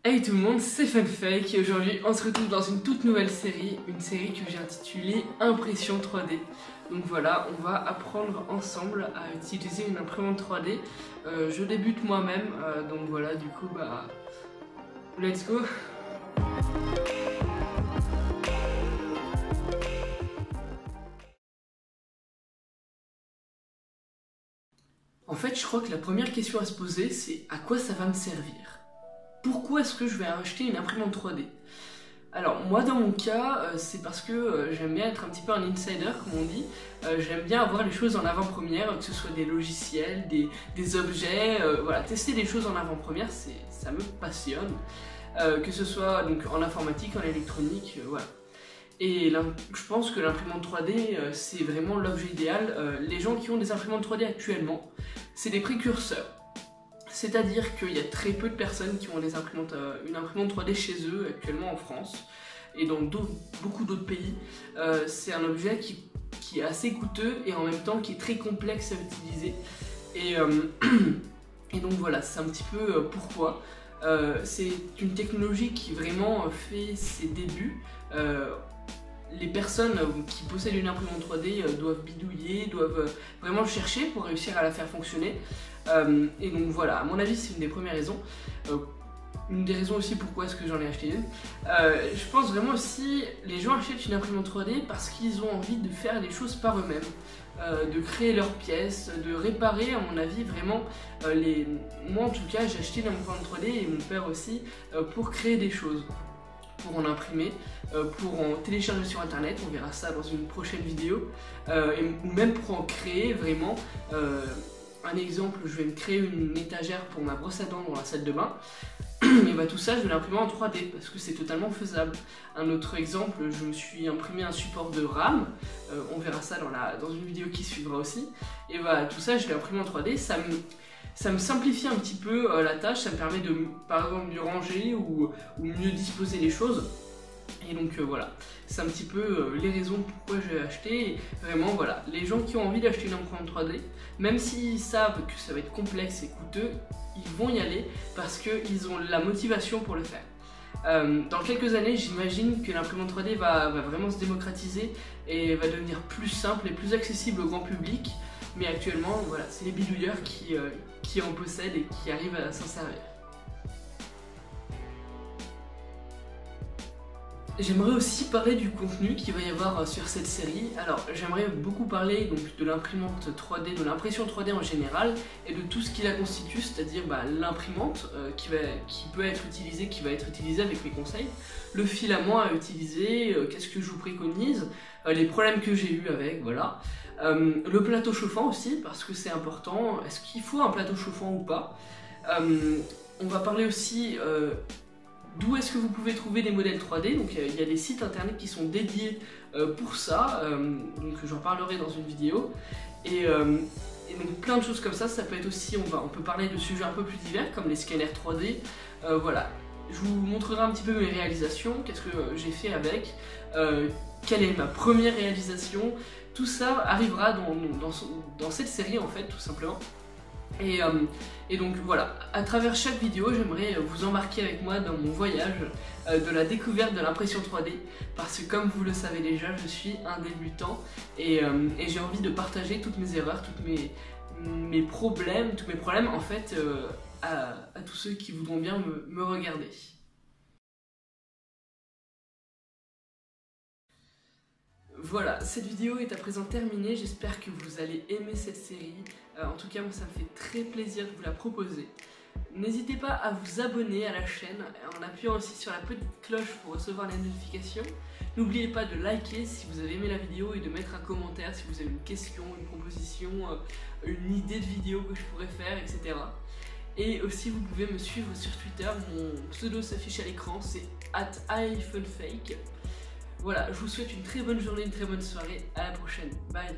Hey tout le monde, c'est Funfake et aujourd'hui on se retrouve dans une toute nouvelle série, une série que j'ai intitulée Impression 3D. Donc voilà, on va apprendre ensemble à utiliser une imprimante 3D. Je débute moi-même, donc voilà, du coup let's go. En fait, je crois que la première question à se poser, c'est à quoi ça va me servir? Pourquoi est-ce que je vais acheter une imprimante 3D? Alors moi dans mon cas, c'est parce que j'aime bien être un petit peu un insider comme on dit. J'aime bien avoir les choses en avant-première, que ce soit des logiciels, des objets, voilà, tester des choses en avant-première, ça me passionne. Que ce soit donc en informatique, en électronique, voilà. Et là, je pense que l'imprimante 3D, c'est vraiment l'objet idéal. Les gens qui ont des imprimantes 3D actuellement, c'est des précurseurs. C'est-à-dire qu'il y a très peu de personnes qui ont une imprimante 3D chez eux actuellement en France et dans beaucoup d'autres pays. C'est un objet qui est assez coûteux et en même temps qui est très complexe à utiliser. Et donc voilà, c'est un petit peu pourquoi. C'est une technologie qui vraiment fait ses débuts. Les personnes qui possèdent une imprimante 3D doivent bidouiller, doivent vraiment chercher pour réussir à la faire fonctionner. Et donc voilà, à mon avis c'est une des premières raisons. Une des raisons aussi pourquoi est-ce que j'en ai acheté une. Je pense vraiment aussi, les gens achètent une imprimante 3D parce qu'ils ont envie de faire les choses par eux-mêmes. De créer leurs pièces, de réparer à mon avis vraiment Moi en tout cas j'ai acheté une imprimante 3D et mon père aussi pour créer des choses. Pour en imprimer, pour en télécharger sur internet, on verra ça dans une prochaine vidéo, ou même pour en créer vraiment. Un exemple, je vais me créer une étagère pour ma brosse à dents dans la salle de bain, et bah tout ça je vais l'imprimer en 3D parce que c'est totalement faisable. Un autre exemple, je me suis imprimé un support de RAM, on verra ça dans une vidéo qui suivra aussi, et bah tout ça je l'ai imprimé en 3D, ça me simplifie un petit peu la tâche, ça me permet de, par exemple, mieux ranger ou mieux disposer les choses. Et donc voilà, c'est un petit peu les raisons pourquoi j'ai acheté. Et vraiment voilà, les gens qui ont envie d'acheter une imprimante 3D, même s'ils savent que ça va être complexe et coûteux, ils vont y aller parce qu'ils ont la motivation pour le faire. Dans quelques années, j'imagine que l'imprimante 3D va vraiment se démocratiser et va devenir plus simple et plus accessible au grand public. Mais actuellement, voilà, c'est les bidouilleurs qui en possèdent et qui arrivent à s'en servir. J'aimerais aussi parler du contenu qu'il va y avoir sur cette série. Alors j'aimerais beaucoup parler donc, de l'imprimante 3D, de l'impression 3D en général et de tout ce qui la constitue, c'est-à-dire l'imprimante qui peut être utilisée, qui va être utilisée avec mes conseils, le filament à utiliser, qu'est-ce que je vous préconise, les problèmes que j'ai eu avec, voilà. Le plateau chauffant aussi, parce que c'est important, est-ce qu'il faut un plateau chauffant ou pas. On va parler aussi d'où est-ce que vous pouvez trouver des modèles 3D, donc il y a des sites internet qui sont dédiés pour ça, donc j'en parlerai dans une vidéo, et donc plein de choses comme ça peut être aussi, on peut parler de sujets un peu plus divers comme les scanners 3D, voilà. Je vous montrerai un petit peu mes réalisations, qu'est-ce que j'ai fait avec, quelle est ma première réalisation, tout ça arrivera dans cette série en fait, tout simplement. Et donc voilà, à travers chaque vidéo, j'aimerais vous embarquer avec moi dans mon voyage de la découverte de l'impression 3D, parce que comme vous le savez déjà, je suis un débutant et j'ai envie de partager toutes mes erreurs, tous mes problèmes en fait à tous ceux qui voudront bien me regarder. Voilà, cette vidéo est à présent terminée, j'espère que vous allez aimer cette série. En tout cas, moi ça me fait très plaisir de vous la proposer. N'hésitez pas à vous abonner à la chaîne en appuyant aussi sur la petite cloche pour recevoir les notifications. N'oubliez pas de liker si vous avez aimé la vidéo et de mettre un commentaire si vous avez une question, une proposition, une idée de vidéo que je pourrais faire, etc. Et aussi vous pouvez me suivre sur Twitter, mon pseudo s'affiche à l'écran, c'est @ifunfake. Voilà, je vous souhaite une très bonne journée, une très bonne soirée, à la prochaine, bye.